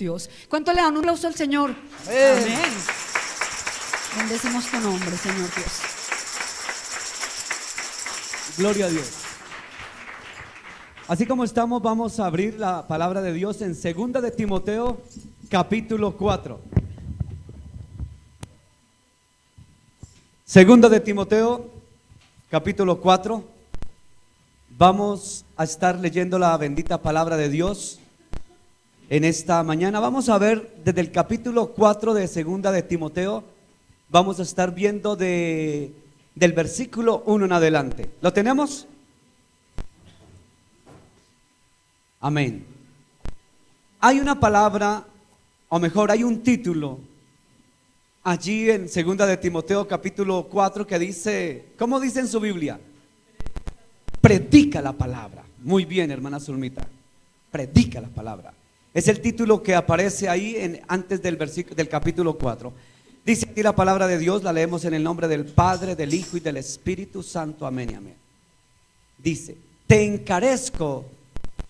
Dios. ¿Cuánto le dan un aplauso al Señor? Amén. Bendecimos tu nombre, Señor Dios. Gloria a Dios. Así como estamos, vamos a abrir la palabra de Dios en 2 de Timoteo, capítulo 4. 2 de Timoteo, capítulo 4. Vamos a estar leyendo la bendita palabra de Dios en esta mañana. Vamos a ver desde el capítulo 4 de 2 de Timoteo. Vamos a estar viendo del versículo 1 en adelante. ¿Lo tenemos? Amén. Hay una palabra, o mejor, hay un título allí en 2 de Timoteo capítulo 4 que dice, ¿cómo dice en su Biblia? Predica la palabra. Muy bien, hermana Zulmita. Predica la palabra. Es el título que aparece ahí antes del versículo del capítulo 4. Dice aquí la palabra de Dios, la leemos en el nombre del Padre, del Hijo y del Espíritu Santo. Amén y amén. Dice: te encarezco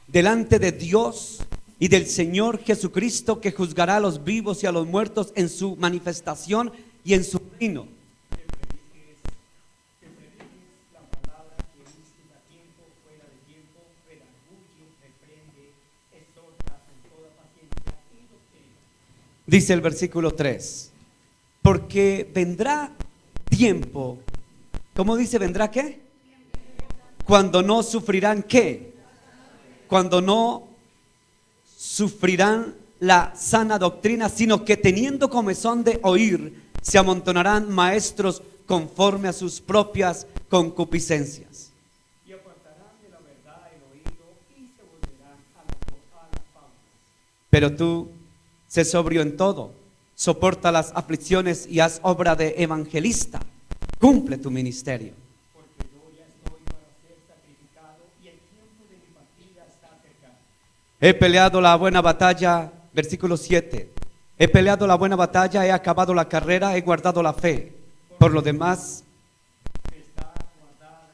delante de Dios y del Señor Jesucristo, que juzgará a los vivos y a los muertos en su manifestación y en su reino. Dice el versículo 3: porque vendrá tiempo, ¿cómo dice? ¿Vendrá qué? Cuando no sufrirán ¿qué? Cuando no sufrirán la sana doctrina, sino que teniendo comezón de oír, se amontonarán maestros conforme a sus propias concupiscencias. Y apartarán de la verdad el oído y se volverán a las fábulas. Pero tú, sé sobrio en todo, soporta las aflicciones y haz obra de evangelista. Cumple tu ministerio. Porque yo ya estoy para ser sacrificado y el tiempo de mi partida está cercano. He peleado la buena batalla, versículo 7. He peleado la buena batalla, he acabado la carrera, he guardado la fe. Por lo demás, está guardada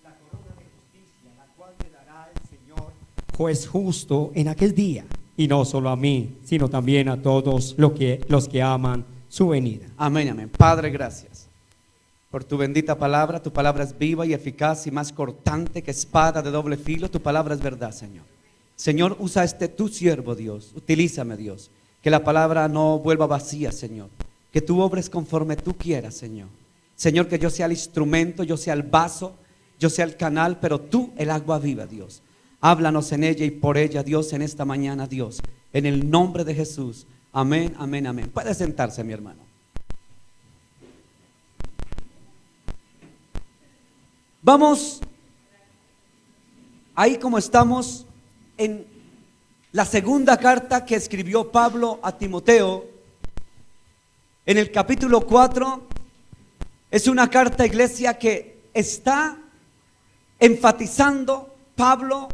la corona de justicia, la cual me dará el Señor, juez justo, en aquel día. Y no solo a mí, sino también a todos los que aman su venida. Amén, amén. Padre, gracias por tu bendita palabra. Tu palabra es viva y eficaz y más cortante que espada de doble filo. Tu palabra es verdad, Señor. Señor, usa tu siervo, Dios. Utilízame, Dios. Que la palabra no vuelva vacía, Señor. Que tú obres conforme tú quieras, Señor. Señor, que yo sea el instrumento, yo sea el vaso, yo sea el canal, pero tú el agua viva, Dios. Háblanos en ella y por ella, Dios, en esta mañana, Dios, en el nombre de Jesús. Amén, amén, amén. Puede sentarse, mi hermano. Vamos, ahí como estamos, en la segunda carta que escribió Pablo a Timoteo, en el capítulo 4, es una carta, iglesia, que está enfatizando Pablo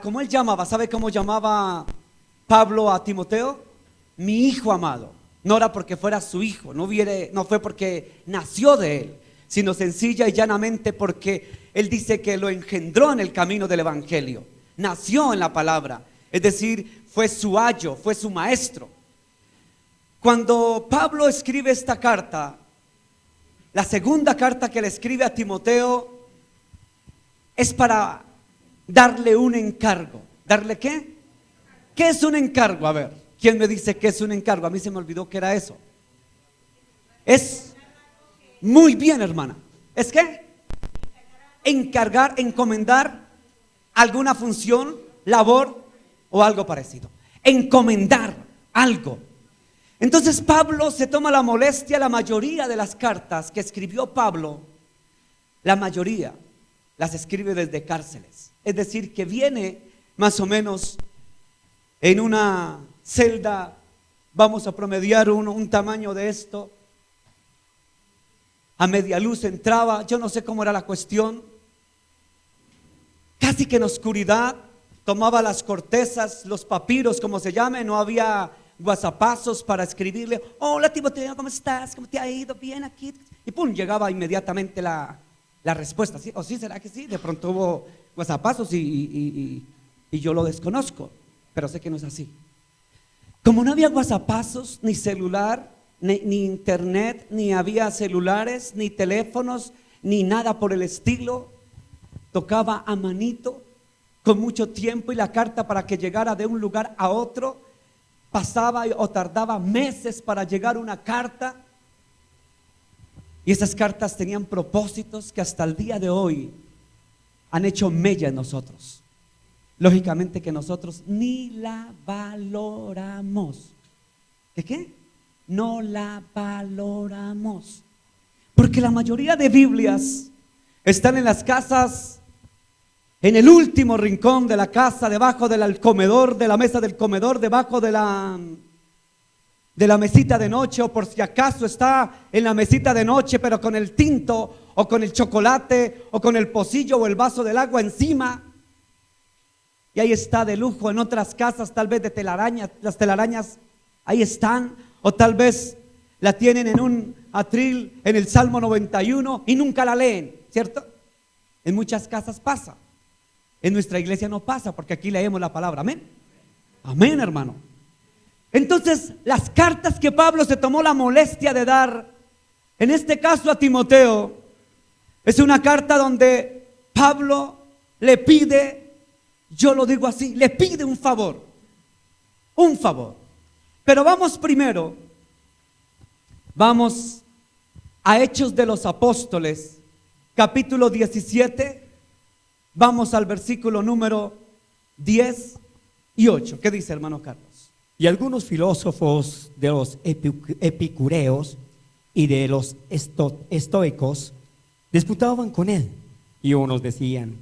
¿cómo él llamaba? ¿Sabe cómo llamaba Pablo a Timoteo? Mi hijo amado. No era porque fuera su hijo, no fue porque nació de él, sino sencilla y llanamente porque él dice que lo engendró en el camino del evangelio. Nació en la palabra, es decir, fue su ayo, fue su maestro. Cuando Pablo escribe esta carta, la segunda carta que le escribe a Timoteo, es para darle un encargo. ¿Darle qué? ¿Qué es un encargo? A ver, ¿quién me dice qué es un encargo? A mí se me olvidó que era eso. Es muy bien, hermana. ¿Es qué? Encargar, encomendar alguna función, labor o algo parecido. Encomendar algo. Entonces Pablo se toma la molestia. La mayoría de las cartas que escribió Pablo, la mayoría las escribe desde cárceles. Es decir, que viene más o menos en una celda, vamos a promediar un tamaño de esto, a media luz entraba, yo no sé cómo era la cuestión, casi que en oscuridad, tomaba las cortezas, los papiros, como se llame, no había guasapazos para escribirle: hola Timoteo, ¿cómo estás? ¿Cómo te ha ido? Bien aquí. Y pum, llegaba inmediatamente la respuesta. ¿Sí? ¿O sí? ¿Será que sí? De pronto hubo guasapazos y yo lo desconozco, pero sé que no es así. Como no había WhatsAppazos, ni celular, ni internet, ni había celulares, ni teléfonos, ni nada por el estilo, tocaba a manito con mucho tiempo, y la carta, para que llegara de un lugar a otro, pasaba o tardaba meses para llegar una carta. Y esas cartas tenían propósitos que hasta el día de hoy han hecho mella en nosotros. Lógicamente que nosotros ni la valoramos. ¿Qué? No la valoramos. Porque la mayoría de Biblias están en las casas, en el último rincón de la casa, debajo del comedor, de la mesa del comedor, debajo de la mesita de noche, o por si acaso está en la mesita de noche, pero con el tinto, o con el chocolate, o con el pocillo o el vaso del agua encima. Y ahí está de lujo. En otras casas tal vez de telaraña, las telarañas ahí están, o tal vez la tienen en un atril en el Salmo 91 y nunca la leen, ¿cierto? En muchas casas pasa. En nuestra iglesia no pasa, porque aquí leemos la palabra. Amén. Amén, hermano. Entonces, las cartas que Pablo se tomó la molestia de dar, en este caso a Timoteo, es una carta donde Pablo le pide, yo lo digo así, le pide un favor. Un favor. Pero vamos a Hechos de los Apóstoles, capítulo 17. Vamos al versículo número 10 y 8. ¿Qué dice, hermano Carlos? Y algunos filósofos de los epicureos y de los estoicos disputaban con él, y unos decían: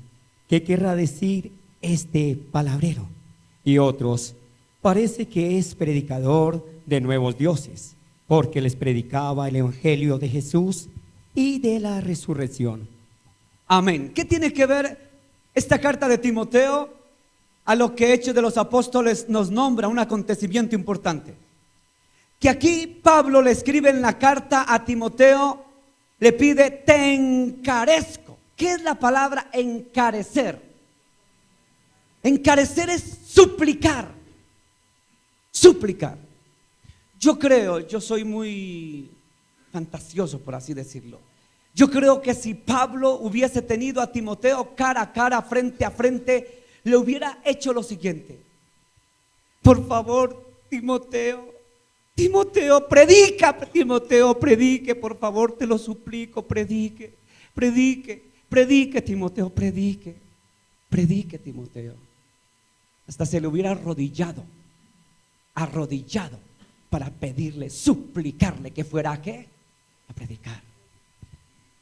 ¿qué querrá decir este palabrero? Y otros: parece que es predicador de nuevos dioses, porque les predicaba el evangelio de Jesús y de la resurrección. Amén. ¿Qué tiene que ver esta carta de Timoteo a lo que Hechos de los Apóstoles nos nombra? Un acontecimiento importante. Que aquí Pablo le escribe en la carta a Timoteo, le pide: te encarezco. ¿Qué es la palabra encarecer? Encarecer es suplicar. Suplicar. Yo soy muy fantasioso, por así decirlo. Yo creo que si Pablo hubiese tenido a Timoteo cara a cara, frente a frente, le hubiera hecho lo siguiente: por favor, Timoteo, predica, Timoteo, predique, por favor, te lo suplico, predique, Timoteo, predique, Timoteo. Hasta se le hubiera arrodillado para pedirle, suplicarle que fuera a predicar.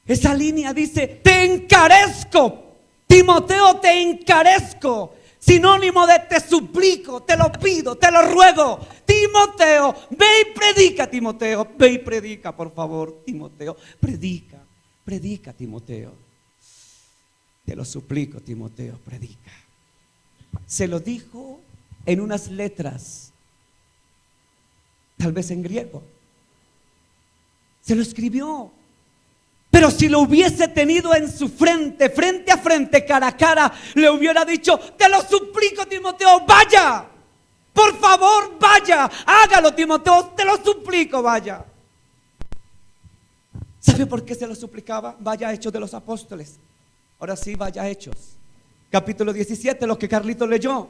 Esa línea dice: te encarezco, Timoteo, te encarezco. Sinónimo de te suplico, te lo pido, te lo ruego. Timoteo, ve y predica, Timoteo. Ve y predica, por favor, Timoteo. Predica, Timoteo. Te lo suplico, Timoteo, predica. Se lo dijo en unas letras, tal vez en griego. Se lo escribió. Pero si lo hubiese tenido en su frente a frente, cara a cara, le hubiera dicho: te lo suplico, Timoteo, vaya. Por favor, vaya. Hágalo, Timoteo, te lo suplico, vaya. ¿Sabe por qué se lo suplicaba? Vaya a Hechos de los Apóstoles. Ahora sí, vaya a Hechos. Capítulo 17, lo que Carlito leyó.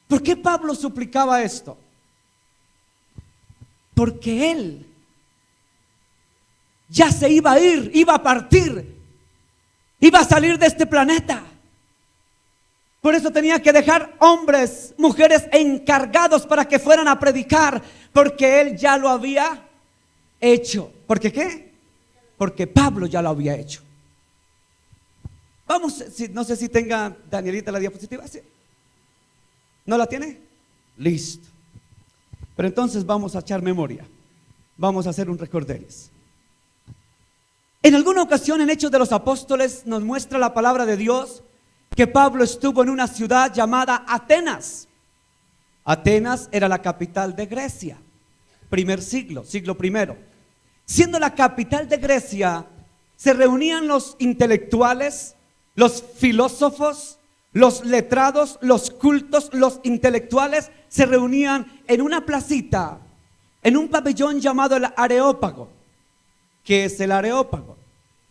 ¿Por qué Pablo suplicaba esto? Porque él ya se iba a ir, iba a partir, iba a salir de este planeta. Por eso tenía que dejar hombres, mujeres encargados para que fueran a predicar, porque él ya lo había hecho. ¿Por qué qué? Porque Pablo ya lo había hecho. Vamos, no sé si tenga Danielita la diapositiva. ¿Sí? ¿No la tiene? Listo. Pero entonces vamos a echar memoria. Vamos a hacer un recorderis. En alguna ocasión en Hechos de los Apóstoles nos muestra la palabra de Dios que Pablo estuvo en una ciudad llamada Atenas. Atenas era la capital de Grecia, siglo primero. Siendo la capital de Grecia, se reunían los intelectuales, los filósofos, Los letrados, los cultos, los intelectuales se reunían en una placita, en un pabellón llamado el Areópago. ¿Qué es el Areópago?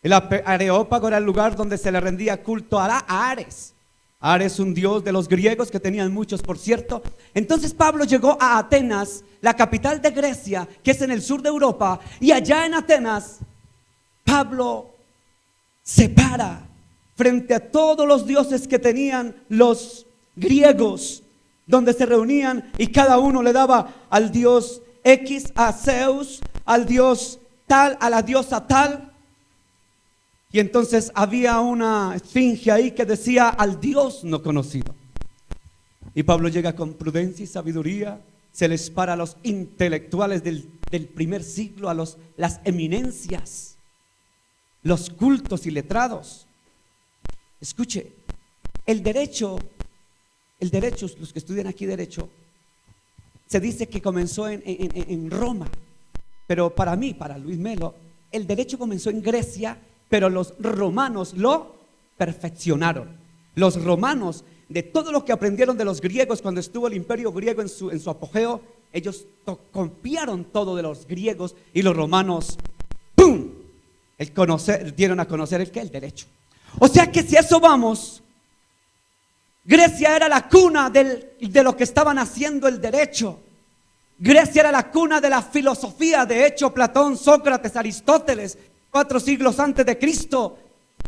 El Areópago era el lugar donde se le rendía culto a Ares. Ares, un dios de los griegos, que tenían muchos, por cierto. Entonces Pablo llegó a Atenas, la capital de Grecia, que es en el sur de Europa, y allá en Atenas, Pablo se para frente a todos los dioses que tenían los griegos, donde se reunían y cada uno le daba al dios X, a Zeus, al dios tal, a la diosa tal. Y entonces había una esfinge ahí que decía al Dios no conocido. Y Pablo llega con prudencia y sabiduría, se les para a los intelectuales del primer siglo, a las eminencias, los cultos y letrados. Escuche, el derecho, los que estudian aquí derecho, se dice que comenzó en Roma, pero para mí, para Luis Melo, el derecho comenzó en Grecia, pero los romanos lo perfeccionaron. Los romanos, de todo lo que aprendieron de los griegos cuando estuvo el imperio griego en su apogeo, ellos copiaron todo de los griegos, y los romanos, ¡pum!, dieron a conocer el derecho. O sea que si a eso vamos, Grecia era la cuna de lo que estaban haciendo el derecho. Grecia era la cuna de la filosofía. De hecho, Platón, Sócrates, Aristóteles, 4 siglos antes de Cristo,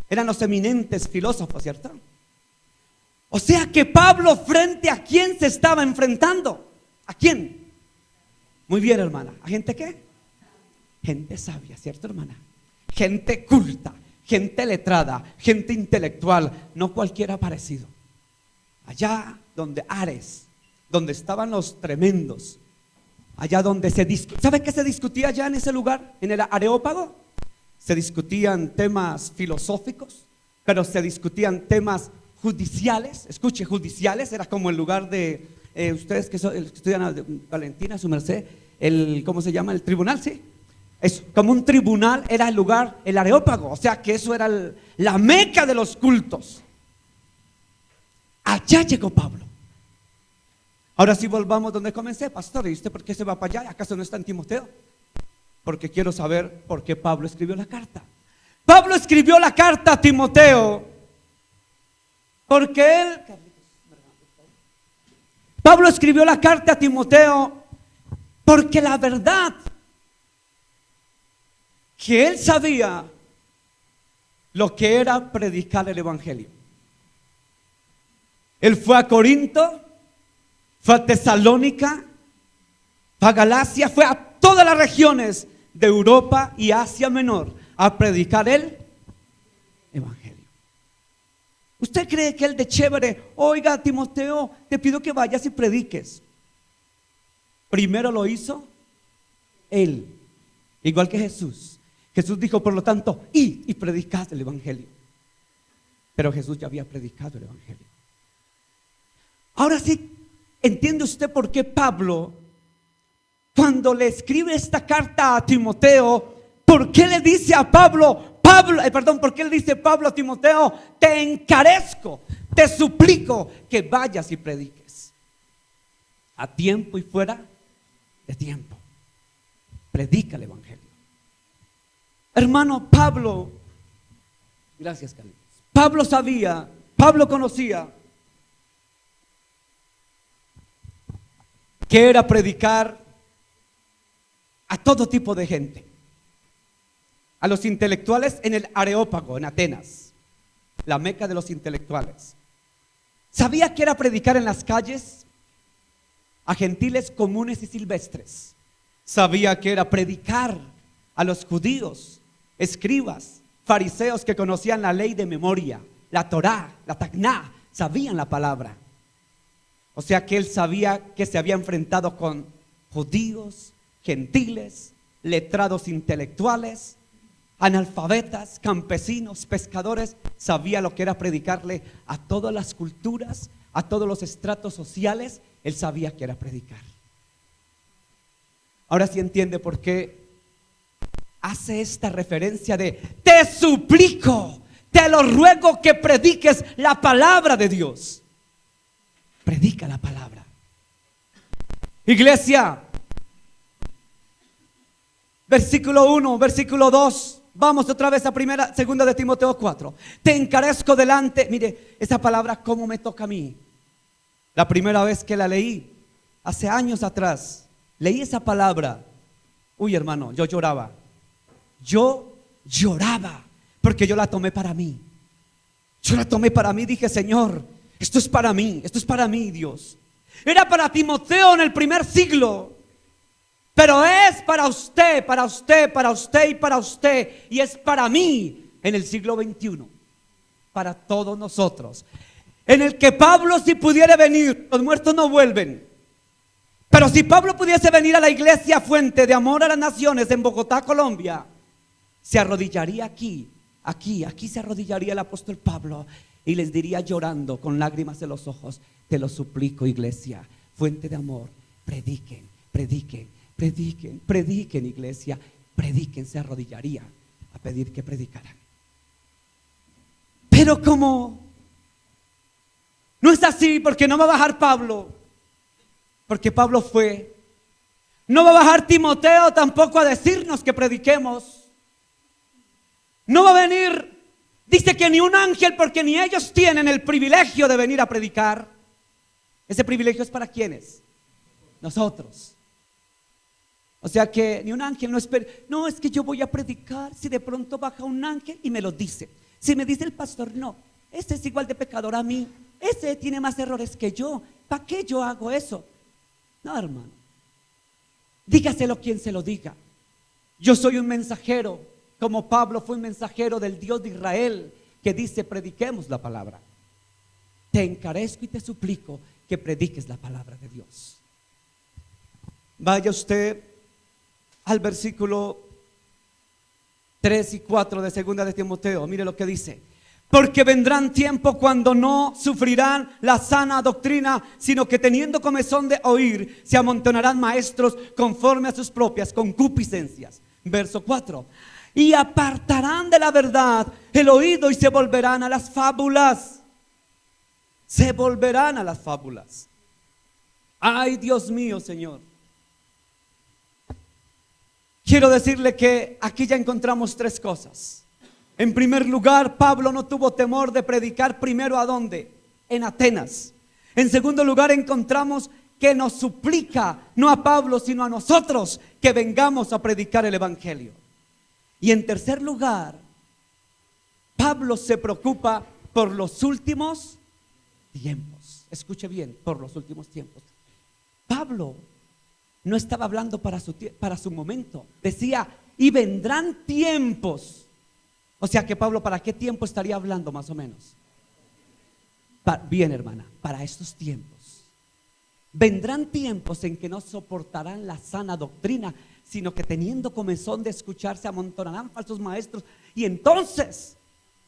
eran los eminentes filósofos, ¿cierto? O sea que Pablo, ¿frente a quién se estaba enfrentando? ¿A quién? Muy bien, hermana. ¿A gente qué? Gente sabia, ¿cierto, hermana? Gente culta, gente letrada, gente intelectual, no cualquiera parecido. Allá donde Ares, donde estaban los tremendos, allá donde ¿sabe qué se discutía allá en ese lugar, en el Areópago? Se discutían temas filosóficos, pero se discutían temas judiciales. Escuche, judiciales, era como el lugar de, ustedes que estudian Valentina, su merced, ¿cómo se llama? El tribunal, ¿sí? Es como un tribunal, era el lugar, el Areópago, o sea que eso era la meca de los cultos. Allá llegó Pablo. Ahora sí volvamos donde comencé, pastor. ¿Y usted por qué se va para allá? ¿Acaso no está en Timoteo? Porque quiero saber por qué Pablo escribió la carta. Pablo escribió la carta a Timoteo porque Pablo escribió la carta a Timoteo porque la verdad que él sabía lo que era predicar el evangelio. Él fue a Corinto, fue a Tesalónica, fue a Galacia, fue a todas las regiones de Europa y Asia Menor a predicar el evangelio. ¿Usted cree que él de chévere, oiga, Timoteo, te pido que vayas y prediques? Primero lo hizo él, igual que Jesús. Jesús dijo, por lo tanto, id y predicad el evangelio. Pero Jesús ya había predicado el evangelio. Ahora sí, ¿entiende usted por qué Pablo, cuando le escribe esta carta a Timoteo, por qué le dice a por qué le dice Pablo a Timoteo, te encarezco, te suplico que vayas y prediques? A tiempo y fuera de tiempo, predica el evangelio. Hermano, gracias, Carlitos. Pablo conocía que era predicar a todo tipo de gente. A los intelectuales en el Areópago, en Atenas, la meca de los intelectuales. Sabía que era predicar en las calles a gentiles comunes y silvestres. Sabía que era predicar a los judíos, escribas, fariseos que conocían la ley de memoria, la Torá, la Tacná, sabían la palabra. O sea que él sabía que se había enfrentado con judíos, gentiles, letrados intelectuales, analfabetas, campesinos, pescadores. Sabía lo que era predicarle a todas las culturas, a todos los estratos sociales. Él sabía que era predicar. Ahora sí entiende por qué hace esta referencia de te suplico te lo ruego que prediques la palabra de Dios. Predica la palabra. Iglesia, versículo 1, versículo 2. Vamos otra vez a segunda de Timoteo 4. Te encarezco delante. Mire, esa palabra cómo me toca a mí. La primera vez que la leí, hace años atrás, leí esa palabra. Uy, hermano, yo lloraba. Yo lloraba porque yo la tomé para mí. Yo la tomé para mí, dije, Señor, esto es para mí, Dios. Era para Timoteo en el primer siglo, pero es para usted, para usted, para usted y para usted. Y es para mí en el siglo XXI, para todos nosotros. En el que Pablo, si pudiera venir, los muertos no vuelven. Pero si Pablo pudiese venir a la iglesia Fuente de Amor a las Naciones en Bogotá, Colombia, se arrodillaría aquí se arrodillaría el apóstol Pablo y les diría llorando con lágrimas en los ojos: te lo suplico, iglesia Fuente de Amor, prediquen, prediquen, prediquen, prediquen, iglesia, prediquen. Se arrodillaría a pedir que predicaran. Pero como no es así, porque no va a bajar Pablo, porque Pablo fue, no va a bajar Timoteo tampoco a decirnos que prediquemos. No va a venir, dice que ni un ángel, porque ni ellos tienen el privilegio de venir a predicar. Ese privilegio es para ¿quiénes? Nosotros. O sea que ni un ángel no espera. No, es que yo voy a predicar. Si de pronto baja un ángel y me lo dice. Si me dice el pastor, no, ese es igual de pecador a mí, ese tiene más errores que yo, ¿para qué yo hago eso? No, hermano, dígaselo quien se lo diga. Yo soy un mensajero, como Pablo fue un mensajero del Dios de Israel, que dice: prediquemos la palabra. Te encarezco y te suplico que prediques la palabra de Dios. Vaya usted al versículo 3 y 4 de segunda de Timoteo. Mire lo que dice: porque vendrán tiempos cuando no sufrirán la sana doctrina, sino que teniendo comezón de oír, se amontonarán maestros conforme a sus propias concupiscencias. Verso 4: y apartarán de la verdad el oído y se volverán a las fábulas. Se volverán a las fábulas. Ay, Dios mío, Señor. Quiero decirle que aquí ya encontramos tres cosas. En primer lugar, Pablo no tuvo temor de predicar primero ¿a dónde? En Atenas. En segundo lugar, encontramos que nos suplica, no a Pablo, sino a nosotros, que vengamos a predicar el evangelio. Y en tercer lugar, Pablo se preocupa por los últimos tiempos. Escuche bien, por los últimos tiempos. Pablo no estaba hablando para su momento. Decía: y vendrán tiempos. O sea que Pablo, ¿para qué tiempo estaría hablando más o menos? Bien, hermana, para estos tiempos. Vendrán tiempos en que no soportarán la sana doctrina, sino que teniendo comezón de escuchar, se amontonarán falsos maestros, y entonces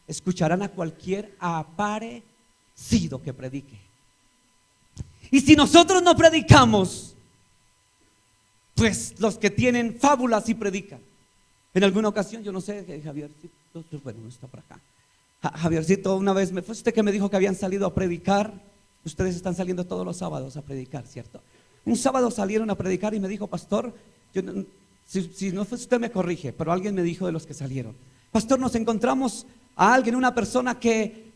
escucharán a cualquier aparecido que predique. Y si nosotros no predicamos, pues los que tienen fábulas sí predican. En alguna ocasión, yo no sé, Javiercito, bueno, no está por acá. Javiercito, una vez fue usted que me dijo que habían salido a predicar. Ustedes están saliendo todos los sábados a predicar, ¿cierto? Un sábado salieron a predicar y me dijo: pastor, si no fue usted me corrige, pero alguien me dijo de los que salieron: pastor, nos encontramos a alguien, una persona que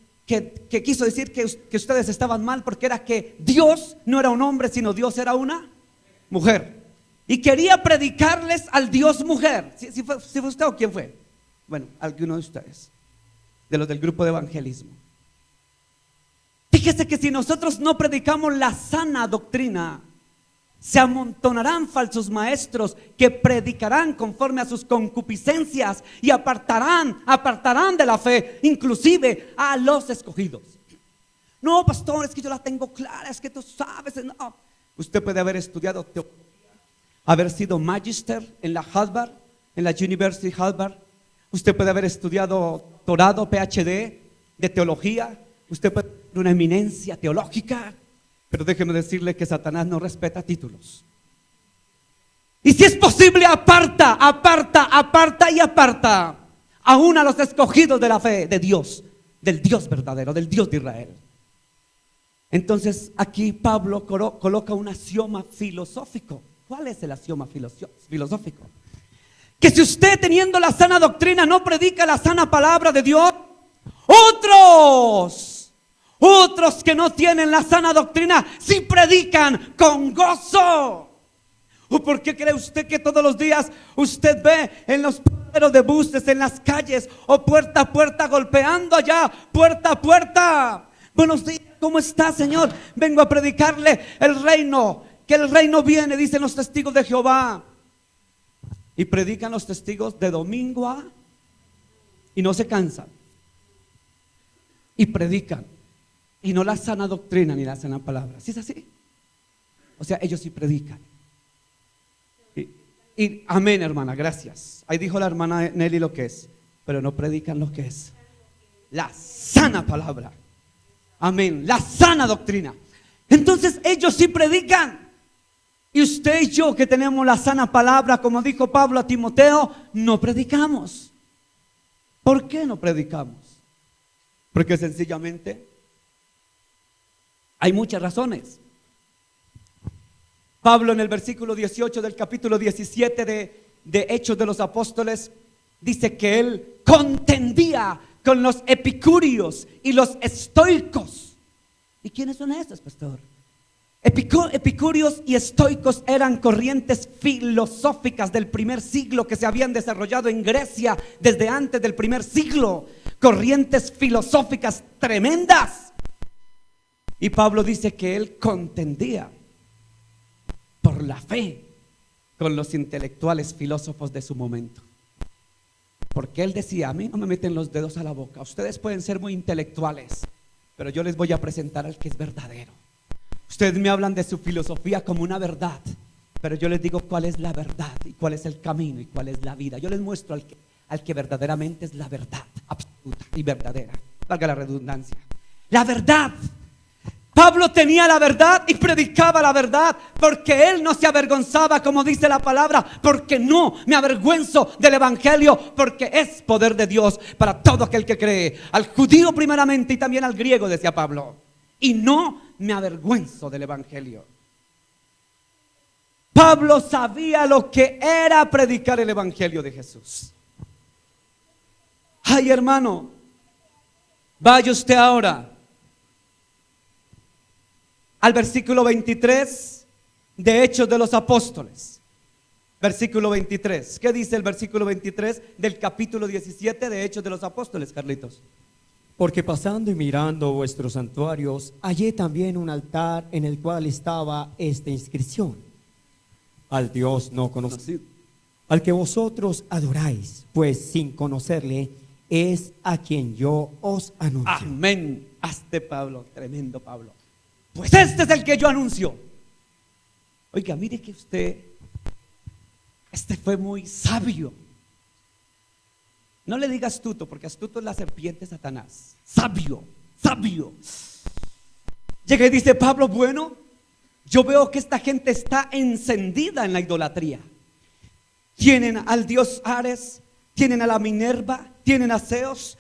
quiso decir que ustedes estaban mal, porque era que Dios no era un hombre, sino Dios era una mujer. Y quería predicarles al Dios mujer. ¿Si fue usted o quién fue? Bueno, alguno de ustedes, de los del grupo de evangelismo. Fíjese que si nosotros no predicamos la sana doctrina, se amontonarán falsos maestros que predicarán conforme a sus concupiscencias y apartarán de la fe, inclusive a los escogidos. No, pastor, es que yo la tengo clara, es que tú sabes. No. Usted puede haber estudiado teología, haber sido magister en la Harvard, en la University Harvard. Usted puede haber estudiado doctorado, PhD de teología. Usted puede tener una eminencia teológica, pero déjeme decirle que Satanás no respeta títulos. Y si es posible, aparta y aparta. aún a los escogidos de la fe de Dios, del Dios verdadero, del Dios de Israel. Entonces aquí Pablo coloca un axioma filosófico. ¿Cuál es el axioma filosófico? Que si usted, teniendo la sana doctrina, no predica la sana palabra de Dios, otros que no tienen la sana doctrina sí predican con gozo. ¿O por qué cree usted que todos los días usted ve en los paraderos de buses, en las calles, o puerta a puerta, golpeando allá, puerta a puerta? Buenos días, ¿cómo está, Señor? Vengo a predicarle el reino, que el reino viene, dicen los testigos de Jehová. Y predican los testigos de domingo a, y no se cansan. Y predican, y no la sana doctrina ni la sana palabra. ¿Sí es así? O sea, ellos sí predican. Y amén, hermana, gracias. Ahí dijo la hermana Nelly lo que es, pero no predican lo que es la sana palabra. Amén, la sana doctrina. Entonces ellos sí predican. Y usted y yo, que tenemos la sana palabra, como dijo Pablo a Timoteo, no predicamos. ¿Por qué no predicamos? Porque sencillamente hay muchas razones. Pablo, en el versículo 18 del capítulo 17 de Hechos de los Apóstoles, dice que él contendía con los epicúreos y los estoicos. ¿Y quiénes son estos, pastor? Epicúreos y estoicos eran corrientes filosóficas del primer siglo que se habían desarrollado en Grecia desde antes del primer siglo. Corrientes filosóficas tremendas. Y Pablo dice que él contendía por la fe con los intelectuales filósofos de su momento. Porque él decía: a mí no me meten los dedos a la boca. Ustedes pueden ser muy intelectuales, pero yo les voy a presentar al que es verdadero. Ustedes me hablan de su filosofía como una verdad, pero yo les digo cuál es la verdad y cuál es el camino y cuál es la vida. Yo les muestro al que verdaderamente es la verdad absoluta y verdadera. Valga la redundancia. La verdad. Pablo tenía la verdad y predicaba la verdad, porque él no se avergonzaba, como dice la palabra, porque no me avergüenzo del evangelio, porque es poder de Dios para todo aquel que cree, al judío primeramente y también al griego, decía Pablo. Y no me avergüenzo del evangelio. Pablo sabía lo que era predicar el evangelio de Jesús. Ay, hermano, vaya usted ahora al versículo 23 de Hechos de los Apóstoles. Versículo 23. ¿Qué dice el versículo 23 del capítulo 17 de Hechos de los Apóstoles, Carlitos? Porque pasando y mirando vuestros santuarios, hallé también un altar en el cual estaba esta inscripción: al Dios no conocido, al que vosotros adoráis, pues sin conocerle es a quien yo os anuncio. Amén. Hazte, Pablo, tremendo Pablo. Pues este es el que yo anuncio. Oiga, mire que este fue muy sabio. No le diga astuto, porque astuto es la serpiente Satanás. Sabio, sabio. Llega y dice Pablo: bueno, yo veo que esta gente está encendida en la idolatría. Tienen al dios Ares, tienen a la Minerva, tienen a Zeus,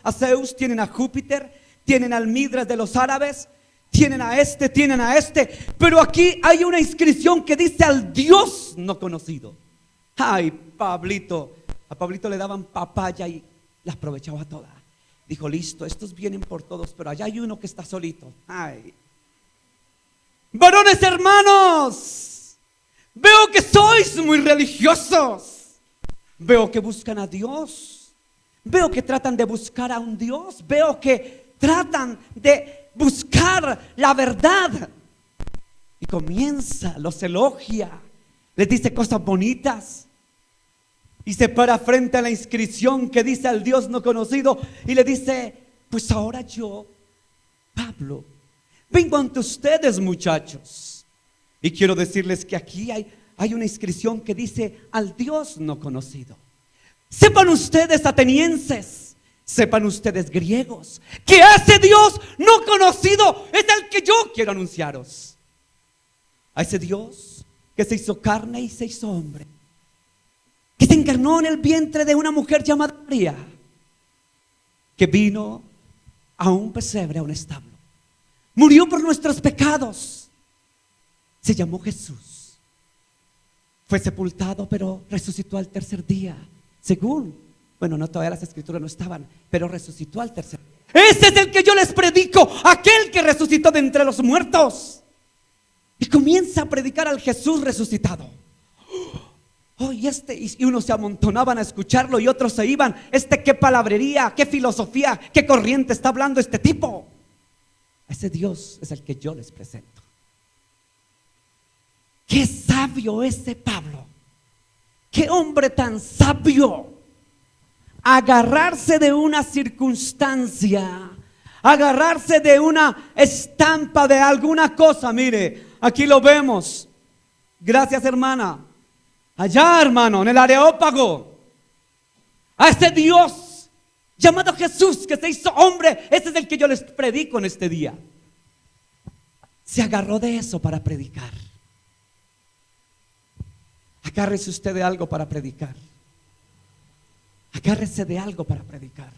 tienen a Júpiter, tienen al Midras de los árabes, tienen a este, pero aquí hay una inscripción que dice al Dios no conocido. Ay, Pablito, a Pablito le daban papaya y la aprovechaba toda. Dijo: listo, estos vienen por todos, pero allá hay uno que está solito. Ay, varones hermanos, veo que sois muy religiosos, veo que buscan a Dios, veo que tratan de buscar a un Dios, veo que tratan de buscar la verdad. Y comienza, los elogia, les dice cosas bonitas, y se para frente a la inscripción que dice al Dios no conocido y le dice: pues ahora yo, Pablo, vengo ante ustedes, muchachos, y quiero decirles que aquí hay una inscripción que dice al Dios no conocido. Sepan ustedes, atenienses, sepan ustedes, griegos, que ese Dios no conocido es el que yo quiero anunciaros. A ese Dios que se hizo carne y se hizo hombre, que se encarnó en el vientre de una mujer llamada María, que vino a un pesebre, a un establo. Murió por nuestros pecados. Se llamó Jesús. Fue sepultado, pero resucitó al tercer día. Según, bueno, no, todavía las escrituras no estaban, pero resucitó al tercer día. Ese es el que yo les predico, aquel que resucitó de entre los muertos. Y comienza a predicar al Jesús resucitado. Oh, y unos se amontonaban a escucharlo y otros se iban. Qué palabrería, qué filosofía, qué corriente está hablando este tipo. Ese Dios es el que yo les presento. Qué sabio ese Pablo. Qué hombre tan sabio. Agarrarse de una circunstancia, agarrarse de una estampa de alguna cosa. Mire, aquí lo vemos. Gracias, hermana. Allá, hermano, en el Areópago, a ese Dios llamado Jesús que se hizo hombre. Ese es el que yo les predico en este día. Se agarró de eso para predicar. Agárrese usted de algo para predicar. Agárrese de algo para predicar.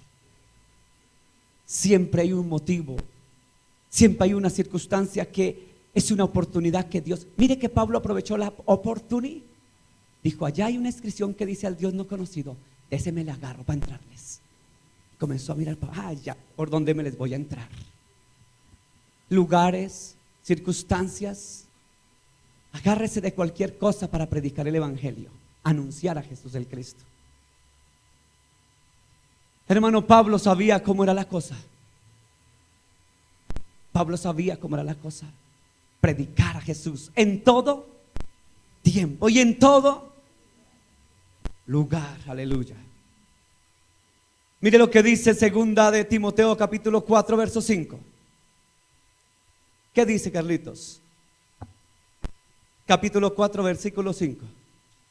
Siempre hay un motivo, siempre hay una circunstancia que es una oportunidad que Dios. Mire que Pablo aprovechó la oportunidad. Dijo, allá hay una inscripción que dice al Dios no conocido, de ese me le agarro para entrarles. Comenzó a mirar, ya, ¿por dónde me les voy a entrar? Lugares, circunstancias. Agárrese de cualquier cosa para predicar el evangelio, anunciar a Jesús el Cristo. Hermano, Pablo sabía cómo era la cosa. Pablo sabía cómo era la cosa. Predicar a Jesús en todo tiempo y en todo lugar. Aleluya. Mire lo que dice segunda de Timoteo capítulo 4 verso 5. ¿Qué dice, Carlitos? Capítulo 4 versículo 5.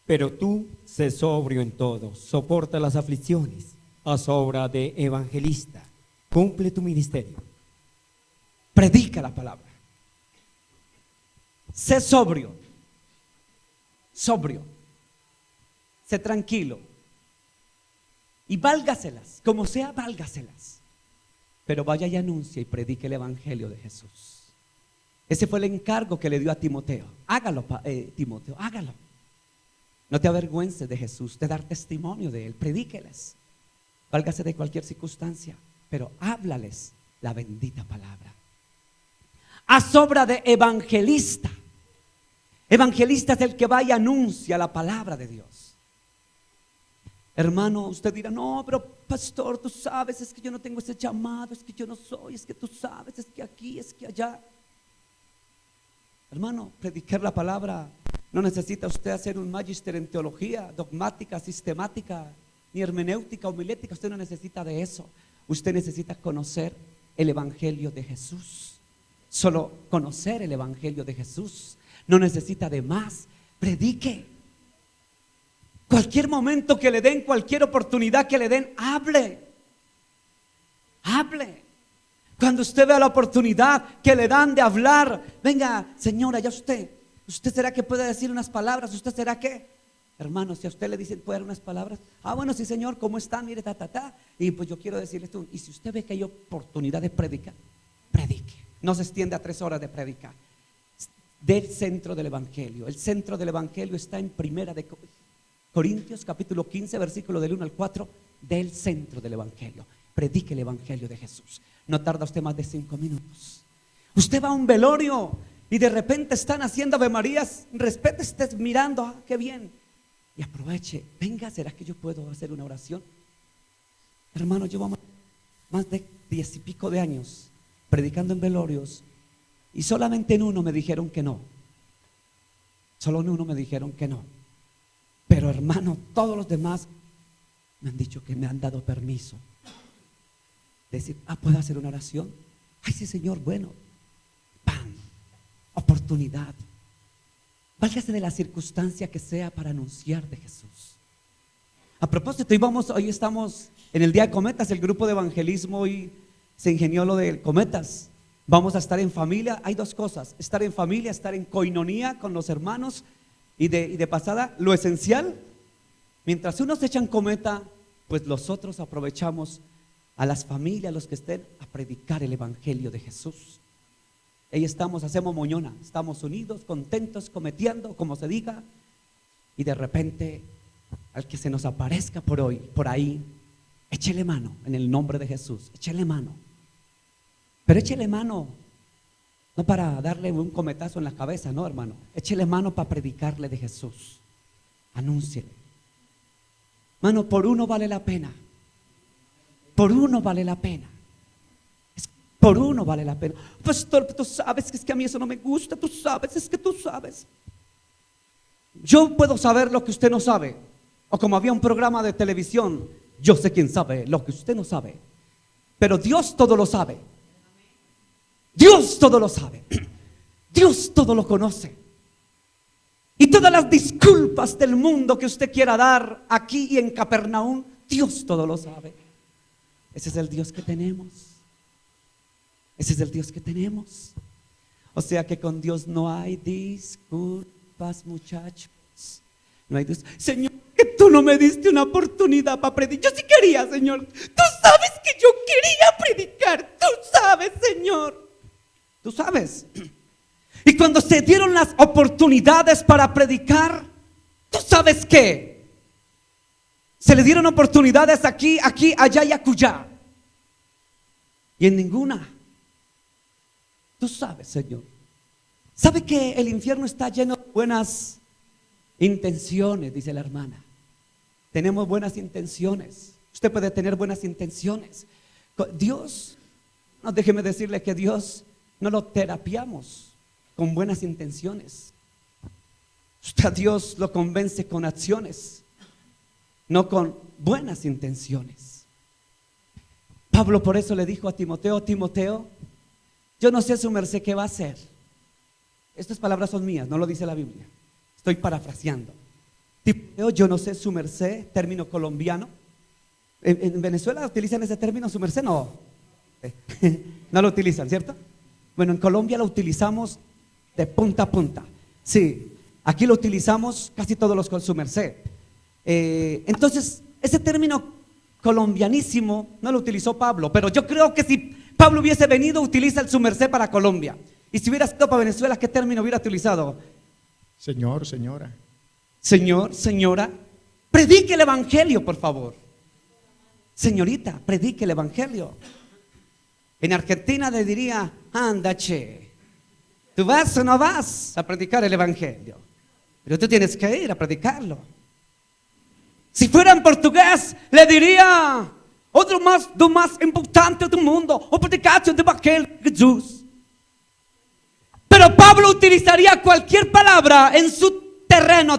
Pero tú sé sobrio en todo, soporta las aflicciones, haz obra de evangelista, cumple tu ministerio. Predica la palabra. Sé sobrio. Sobrio. Sé tranquilo. Y válgaselas, como sea, válgaselas. Pero vaya y anuncia y predique el evangelio de Jesús. Ese fue el encargo que le dio a Timoteo. Hágalo, Timoteo, hágalo. No te avergüences de Jesús, de dar testimonio de Él. Predíqueles. Válgase de cualquier circunstancia, pero háblales la bendita palabra. Haz obra de evangelista. Evangelista es el que va y anuncia la palabra de Dios. Hermano, usted dirá, no, pero pastor, tú sabes, es que yo no tengo ese llamado, es que yo no soy, es que tú sabes, es que aquí, es que allá. Hermano, predicar la palabra no necesita usted hacer un magíster en teología, dogmática, sistemática, ni hermenéutica, homilética. Usted no necesita de eso. Usted necesita conocer el evangelio de Jesús. Solo conocer el evangelio de Jesús. No necesita de más. Predique. Cualquier momento que le den, cualquier oportunidad que le den, hable. Hable. Cuando usted vea la oportunidad que le dan de hablar, venga, señora, ya usted será que puede decir unas palabras, usted será que, hermano, si a usted le dicen puede dar unas palabras, bueno, sí señor, ¿cómo está? Mire, y pues yo quiero decirle esto, y si usted ve que hay oportunidad de predicar, predique, no se extiende a 3 horas de predicar, del centro del evangelio. El centro del evangelio está en Primera de Corintios capítulo 15 versículo del 1 al 4, del centro del evangelio. Predique el evangelio de Jesús. No tarda usted más de 5 minutos. Usted va a un velorio y de repente están haciendo Ave Marías. Respete, estés mirando, qué bien. Y aproveche, venga, ¿será que yo puedo hacer una oración? Hermano, llevo más de 10 y pico de años predicando en velorios y solamente en uno me dijeron que no. Solo en uno me dijeron que no. Pero hermano, todos los demás me han dicho que me han dado permiso. Decir, ¿puedo hacer una oración? Ay, sí, señor, bueno. ¡Pam! Oportunidad. Válgase de la circunstancia que sea para anunciar de Jesús. A propósito, hoy estamos en el día de cometas. El grupo de evangelismo hoy se ingenió lo de cometas. Vamos a estar en familia. Hay 2 cosas: estar en familia, estar en coinonía con los hermanos. Y de pasada, lo esencial, mientras unos echan cometa, pues los otros aprovechamos a las familias, a los que estén, a predicar el evangelio de Jesús. Ahí estamos, hacemos moñona, estamos unidos, contentos, cometiendo, como se diga, y de repente al que se nos aparezca por ahí, échele mano en el nombre de Jesús, échele mano. Pero échele mano no para darle un cometazo en la cabeza, no, hermano. Échele mano para predicarle de Jesús. Anúnciele. Mano, por uno vale la pena. Por uno vale la pena. Por uno vale la pena. Pastor, tú sabes que es que a mí eso no me gusta. Tú sabes, es que tú sabes. Yo puedo saber lo que usted no sabe. O como había un programa de televisión, yo sé quién sabe lo que usted no sabe. Pero Dios todo lo sabe. Dios todo lo sabe. Dios todo lo conoce. Y todas las disculpas del mundo que usted quiera dar aquí y en Capernaum, Dios todo lo sabe. Ese es el Dios que tenemos. Ese es el Dios que tenemos. O sea que con Dios no hay disculpas, muchachos. No hay disculpas. Señor, que tú no me diste una oportunidad para predicar. Yo sí quería, Señor. Tú sabes que yo quería predicar. Tú sabes, Señor. Tú sabes. Y cuando se dieron las oportunidades para predicar, ¿tú sabes qué? Se le dieron oportunidades aquí, allá y acullá. Y en ninguna. Tú sabes, Señor. ¿Sabe que el infierno está lleno de buenas intenciones? Dice la hermana. Tenemos buenas intenciones. Usted puede tener buenas intenciones. Dios, no, déjeme decirle que Dios no lo terapiamos con buenas intenciones. Usted a Dios lo convence con acciones, no con buenas intenciones. Pablo por eso le dijo a Timoteo: Timoteo, yo no sé su merced qué va a hacer. Estas palabras son mías, no lo dice la Biblia. Estoy parafraseando. Timoteo, yo no sé su merced, término colombiano. En Venezuela utilizan ese término, su merced, no. No lo utilizan, ¿cierto? Bueno, en Colombia lo utilizamos de punta a punta. Sí, aquí lo utilizamos casi todos los con su merced. Entonces, ese término colombianísimo no lo utilizó Pablo, pero yo creo que si Pablo hubiese venido, utiliza el su merced para Colombia. Y si hubiera sido para Venezuela, ¿qué término hubiera utilizado? Señor, señora. Señor, señora, predique el evangelio, por favor. Señorita, predique el evangelio. En Argentina le diría: anda, che, ¿tú vas o no vas a predicar el evangelio? Pero tú tienes que ir a predicarlo. Si fuera en portugués, le diría: otro más, do más importante del mundo, o predicación de evangelio de Jesús. Pero Pablo utilizaría cualquier palabra en su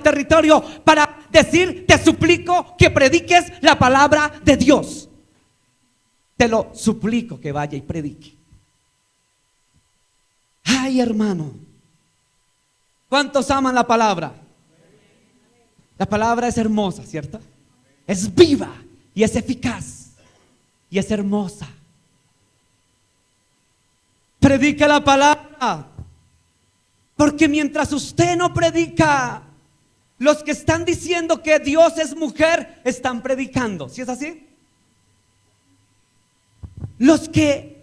territorio para decir: te suplico que prediques la palabra de Dios. Te lo suplico que vaya y predique. Ay, hermano, ¿cuántos aman la palabra? La palabra es hermosa, ¿cierto? Es viva y es eficaz y es hermosa. Predica la palabra, porque mientras usted no predica, los que están diciendo que Dios es mujer están predicando. ¿Sí es así? Los que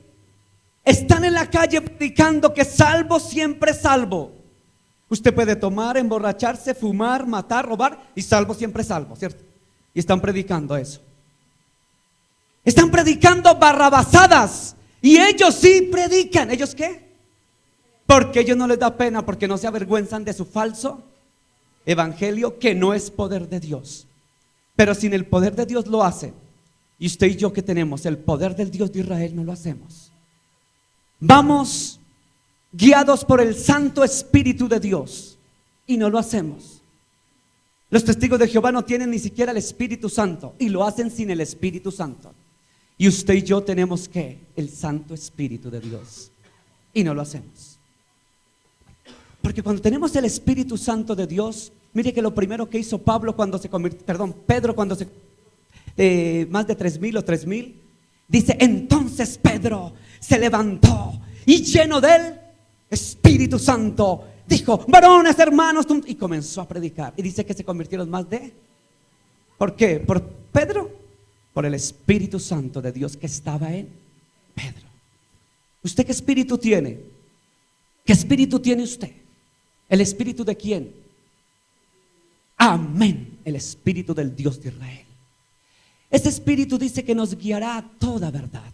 están en la calle predicando que salvo siempre salvo. Usted puede tomar, emborracharse, fumar, matar, robar y salvo siempre salvo, ¿cierto? Y están predicando eso. Están predicando barrabasadas. Y ellos sí predican. ¿Ellos qué? Porque ellos no les da pena, porque no se avergüenzan de su falso evangelio, que no es poder de Dios. Pero sin el poder de Dios lo hacen. Y usted y yo que tenemos el poder del Dios de Israel no lo hacemos. Vamos guiados por el Santo Espíritu de Dios y no lo hacemos. Los testigos de Jehová no tienen ni siquiera el Espíritu Santo y lo hacen sin el Espíritu Santo. Y usted y yo tenemos que el Santo Espíritu de Dios y no lo hacemos. Porque cuando tenemos el Espíritu Santo de Dios, mire que lo primero que hizo Pedro cuando se más de 3,000 o 3,000, dice: entonces Pedro se levantó y lleno del Espíritu Santo dijo: varones, hermanos, y comenzó a predicar. Y dice que se convirtieron más de... ¿Por qué? ¿Por Pedro? por el Espíritu Santo de Dios que estaba en Pedro. ¿Usted qué espíritu tiene? ¿Qué espíritu tiene usted? ¿El espíritu de quién? Amén, el espíritu del Dios de Israel. Ese espíritu dice que nos guiará a toda verdad.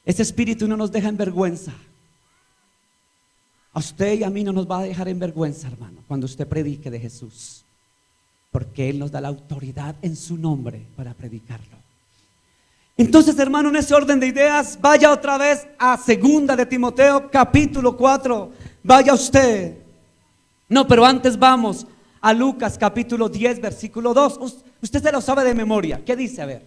Ese espíritu no nos deja en vergüenza. A usted y a mí no nos va a dejar en vergüenza, hermano, cuando usted predique de Jesús, porque Él nos da la autoridad en su nombre para predicarlo. Entonces, hermano, en ese orden de ideas, vaya otra vez a 2 de Timoteo capítulo 4. Vaya usted. No, pero antes vamos a Lucas capítulo 10 versículo 2. Usted se lo sabe de memoria. ¿Qué dice? A ver,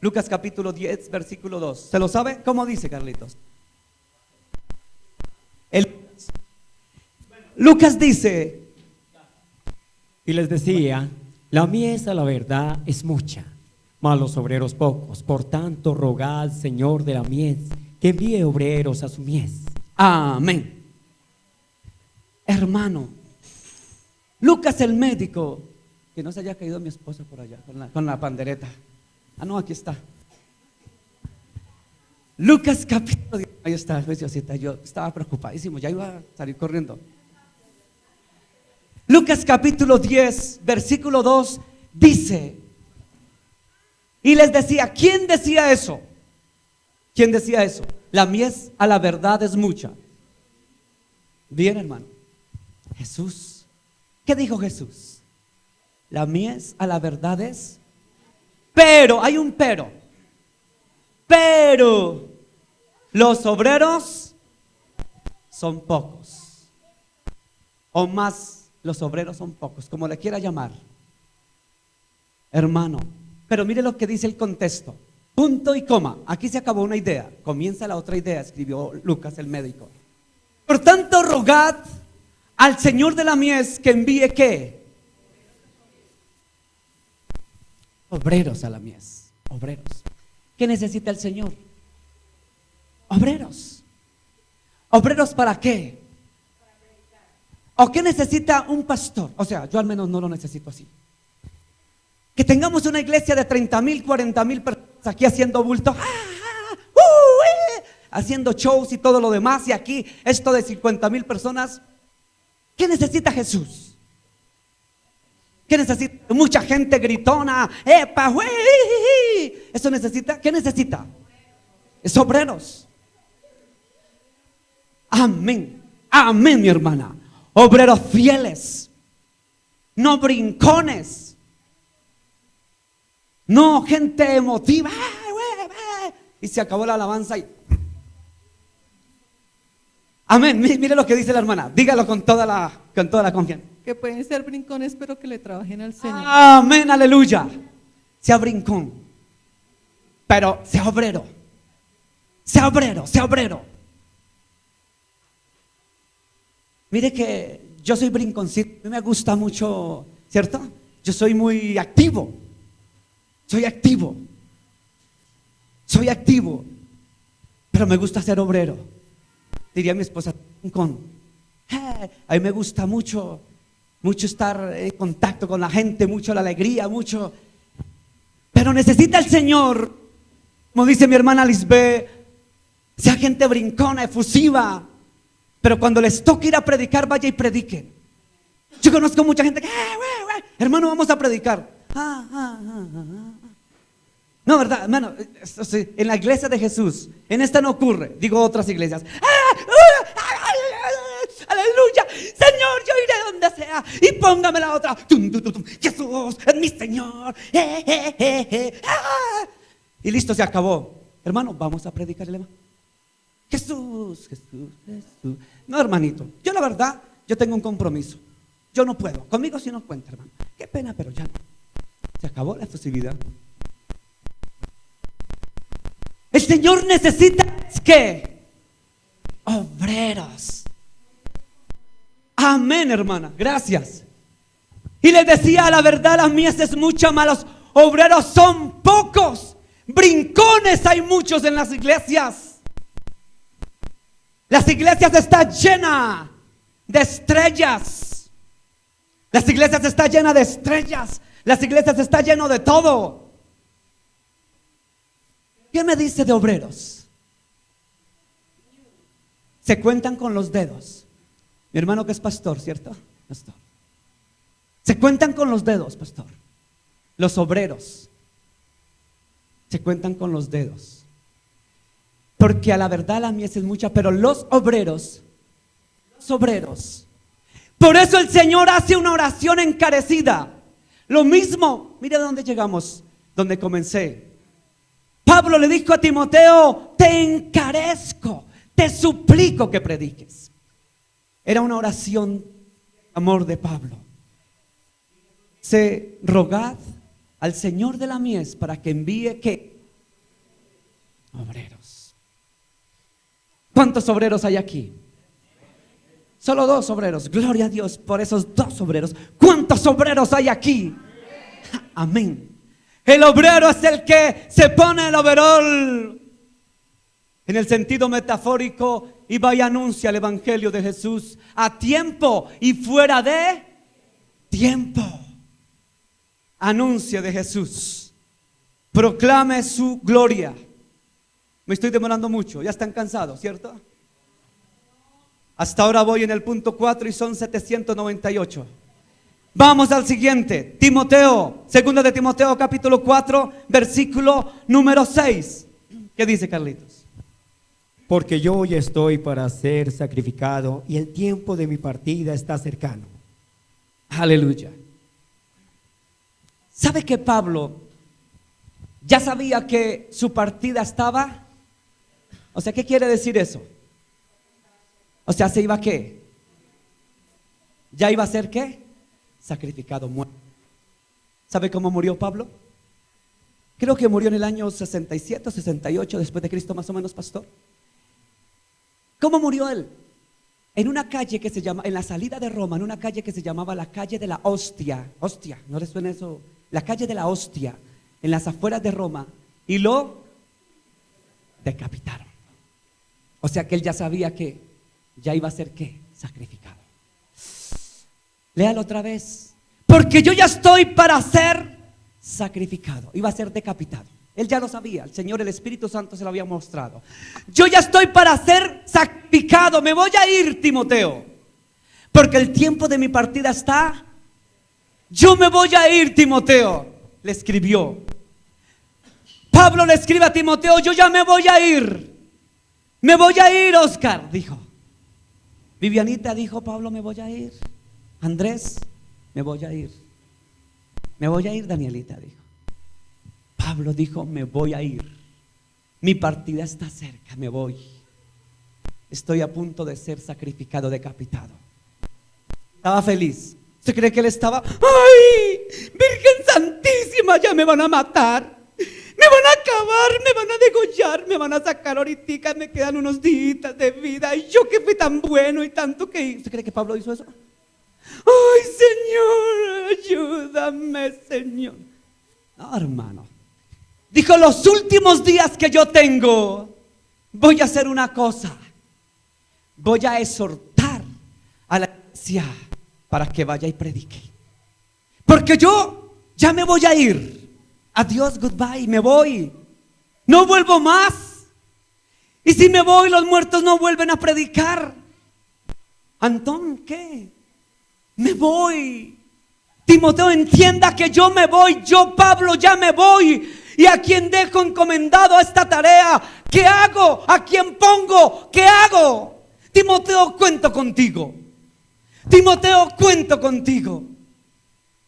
Lucas capítulo 10 versículo 2. ¿Se lo sabe? ¿Cómo dice, Carlitos? Lucas dice: Y les decía, la mies a la verdad es mucha, mas los obreros pocos. Por tanto, rogad, Señor de la mies, que envíe obreros a su mies. Amén. Hermano, Lucas el médico, que no se haya caído mi esposa por allá con la pandereta. Ah, no, aquí está. Lucas capítulo 10. Ahí está, preciosita. Yo estaba preocupadísimo, ya iba a salir corriendo. Lucas capítulo 10 versículo 2 dice: y les decía, ¿quién decía eso? ¿Quién decía eso? La mies a la verdad es mucha. Bien, hermano, Jesús. ¿Qué dijo Jesús? La mies a la verdad es, pero, hay un pero los obreros son pocos, o más, los obreros son pocos, como le quiera llamar, hermano. Pero mire lo que dice el contexto, punto y coma. Aquí se acabó una idea, comienza la otra idea, escribió Lucas el médico. Por tanto, rogad al Señor de la mies que envíe ¿qué? Obreros a la mies, obreros. ¿Qué necesita el Señor? Obreros. ¿Obreros para qué? ¿O qué necesita un pastor? O sea, yo al menos no lo necesito así. Que tengamos una iglesia de 30,000, 40,000 personas aquí haciendo bulto, haciendo shows y todo lo demás, y aquí esto de 50,000 personas. ¿Qué necesita Jesús? ¿Qué necesita? Mucha gente gritona, ¡epa, güey! ¿Eso necesita? ¿Qué necesita? Es obreros. Amén, amén, mi hermana. Obreros fieles, no brincones, no gente emotiva, y se acabó la alabanza y amén. Mire lo que dice la hermana, dígalo con toda la confianza. Que pueden ser brincones, pero que le trabajen al Señor. Amén, aleluya. Sea brincón, pero sea obrero. Sea obrero, sea obrero. Mire que yo soy brinconcito, a mí me gusta mucho, ¿cierto? Yo soy muy activo. Soy activo, pero me gusta ser obrero. Diría mi esposa, brincón. A mí me gusta mucho estar en contacto con la gente, mucho la alegría, mucho. Pero necesita el Señor, como dice mi hermana Lisbeth, sea gente brincona, efusiva. Pero cuando les toque ir a predicar, vaya y prediquen. Yo conozco mucha gente que, hermano, vamos a predicar. No, ¿verdad, hermano? En la iglesia de Jesús, en esta no ocurre. Digo otras iglesias. Aleluya, Señor, yo iré donde sea y póngame la otra. Jesús es mi Señor. Y listo, se acabó. Hermano, vamos a predicar el evangelio. Jesús, Jesús, Jesús. No, hermanito, yo la verdad, yo tengo un compromiso. Yo no puedo, conmigo sí no cuenta, hermano. Qué pena, pero ya no. Se acabó la efusividad. El Señor necesita ¿qué? Obreros. Amén, hermana, gracias. Y les decía, la verdad, las mies es mucha, malos obreros son pocos. Brincones hay muchos en las iglesias. Las iglesias están llenas de estrellas. Las iglesias están llenas de estrellas. Las iglesias están llenas de todo. ¿Qué me dice de obreros? Se cuentan con los dedos. Mi hermano que es pastor, ¿cierto? Pastor. Se cuentan con los dedos, pastor. Los obreros se cuentan con los dedos. Porque a la verdad la mies es mucha, pero los obreros. Por eso el Señor hace una oración encarecida. Lo mismo, mire dónde llegamos, donde comencé. Pablo le dijo a Timoteo: te encarezco, te suplico que prediques. Era una oración de amor de Pablo. Se rogad al Señor de la mies para que envíe ¿qué? Obreros. ¿Cuántos obreros hay aquí? Solo 2 obreros. Gloria a Dios por esos 2 obreros. ¿Cuántos obreros hay aquí? Amén. El obrero es el que se pone el overol en el sentido metafórico y va y anuncia el evangelio de Jesús a tiempo y fuera de tiempo. Anuncie de Jesús. Proclame su gloria. Me estoy demorando mucho. Ya están cansados, ¿cierto? Hasta ahora voy en el punto 4 y son 798. Vamos al siguiente. Timoteo, segunda de Timoteo capítulo 4, versículo número 6. ¿Qué dice, Carlitos? Porque yo ya estoy para ser sacrificado y el tiempo de mi partida está cercano. Aleluya. ¿Sabe que Pablo ya sabía que su partida estaba? O sea, ¿qué quiere decir eso? O sea, ¿se iba a qué? ¿Ya iba a ser qué? Sacrificado, muerto. ¿Sabe cómo murió Pablo? Creo que murió en el año 67 o 68 después de Cristo, más o menos, pastor. ¿Cómo murió él? En una calle que se llama, en la salida de Roma, en una calle que se llamaba la calle de la Hostia. Hostia, ¿no le suena eso? La calle de la Hostia, en las afueras de Roma. Y lo decapitaron. O sea que él ya sabía que ya iba a ser ¿qué? Sacrificado. Léalo otra vez. Porque yo ya estoy para ser sacrificado. Iba a ser decapitado. Él ya lo sabía. El Señor, el Espíritu Santo se lo había mostrado. Yo ya estoy para ser sacrificado. Me voy a ir, Timoteo. Porque el tiempo de mi partida está. Yo me voy a ir, Timoteo. Le escribió. Pablo le escribe a Timoteo: yo ya me voy a ir. Me voy a ir, Oscar, dijo. Vivianita dijo: Pablo, me voy a ir. Andrés, me voy a ir. Me voy a ir, Danielita, dijo. Pablo dijo: me voy a ir. Mi partida está cerca, me voy. Estoy a punto de ser sacrificado, decapitado. Estaba feliz. ¿Usted cree que él estaba? ¡Ay! Virgen Santísima, ya me van a matar. Me van a acabar, me van a degollar, me van a sacar ahorita, me quedan unos días de vida. Y yo que fui tan bueno y tanto que hice. ¿Usted cree que Pablo hizo eso? ¡Ay, Señor, ayúdame, Señor! No, hermano. Dijo: los últimos días que yo tengo, voy a hacer una cosa. Voy a exhortar a la iglesia para que vaya y predique. Porque yo ya me voy a ir. Adiós, goodbye, me voy. No vuelvo más. Y si me voy, los muertos no vuelven a predicar. Antón, ¿qué? Me voy. Timoteo, entienda que yo me voy. Yo, Pablo, ya me voy. ¿Y a quién dejo encomendado esta tarea? ¿Qué hago? ¿A quién pongo? ¿Qué hago? Timoteo, cuento contigo. Timoteo, cuento contigo.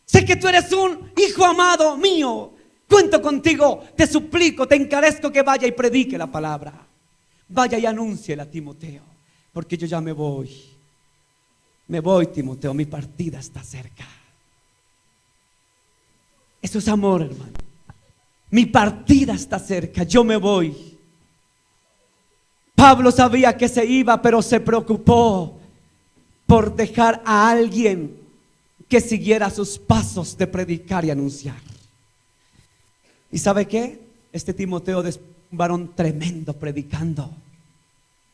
Sé que tú eres un hijo amado mío. Cuento contigo, te suplico, te encarezco que vaya y predique la palabra. Vaya y anúnciela a Timoteo, porque yo ya me voy. Me voy, Timoteo, mi partida está cerca. Eso es amor, hermano. Mi partida está cerca, yo me voy. Pablo sabía que se iba, pero se preocupó por dejar a alguien que siguiera sus pasos de predicar y anunciar. ¿Y sabe qué? Este Timoteo es un varón tremendo predicando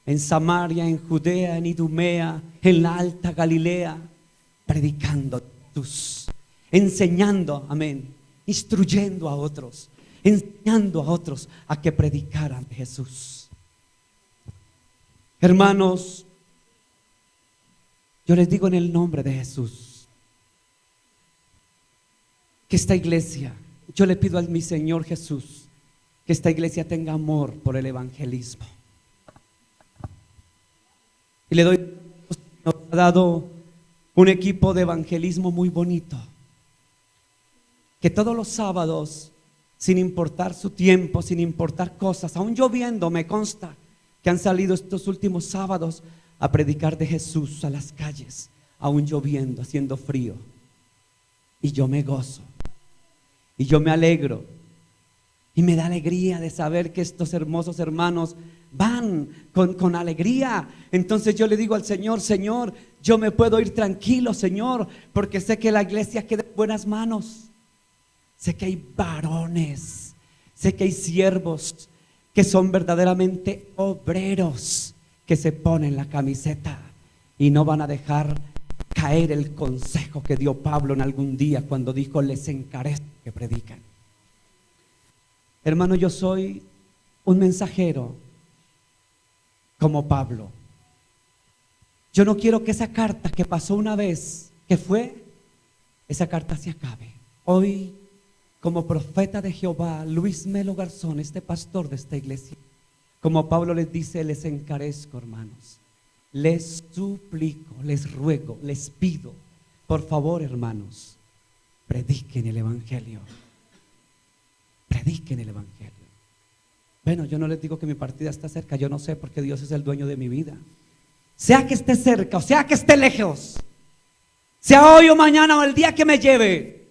en Samaria, en Judea, en Idumea, en la alta Galilea, predicando Jesús, enseñando, amén, instruyendo a otros. enseñando a otros a que predicaran de Jesús. Hermanos, yo les digo en el nombre de Jesús que esta iglesia, yo le pido a mi Señor Jesús que esta iglesia tenga amor por el evangelismo. Y le doy, nos ha dado un equipo de evangelismo muy bonito, que todos los sábados, sin importar su tiempo, sin importar cosas, aún lloviendo, me consta que han salido estos últimos sábados a predicar de Jesús a las calles, aún lloviendo, haciendo frío. Y yo me gozo, y yo me alegro, y me da alegría de saber que estos hermosos hermanos van con alegría. Entonces yo le digo al Señor: Señor, yo me puedo ir tranquilo, Señor, porque sé que la iglesia queda en buenas manos. Sé que hay varones, sé que hay siervos que son verdaderamente obreros, que se ponen la camiseta y no van a dejar caer el consejo que dio Pablo en algún día cuando dijo: les encarezco que predican. Hermano, yo soy un mensajero como Pablo. Yo no quiero que esa carta que pasó una vez, que fue, esa carta se acabe. Hoy, como profeta de Jehová, Luis Melo Garzón, este pastor de esta iglesia, como Pablo les dice, les encarezco, hermanos, les suplico, les ruego, les pido, por favor, hermanos, prediquen el evangelio. Prediquen el evangelio. Bueno, yo no les digo que mi partida está cerca, yo no sé, porque Dios es el dueño de mi vida. Sea que esté cerca o sea que esté lejos, sea hoy o mañana o el día que me lleve,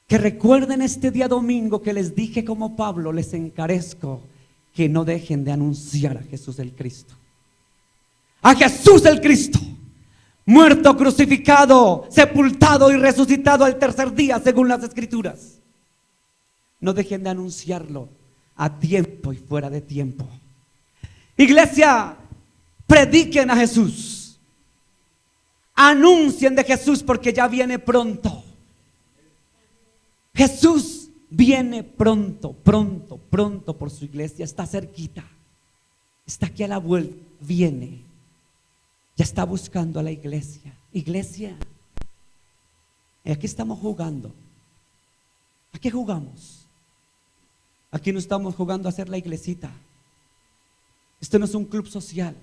que recuerden este día domingo que les dije como Pablo, les encarezco que no dejen de anunciar a Jesús el Cristo. A Jesús el Cristo, muerto, crucificado, sepultado y resucitado al tercer día según las Escrituras. No dejen de anunciarlo a tiempo y fuera de tiempo. Iglesia, prediquen a Jesús. Anuncien de Jesús, porque ya viene pronto. Jesús viene pronto, pronto, pronto por su iglesia. Está cerquita, está aquí a la vuelta, viene. Ya está buscando a la iglesia. Iglesia, aquí estamos jugando. ¿A qué jugamos? Aquí no estamos jugando a hacer la iglesita. Esto no es un club social.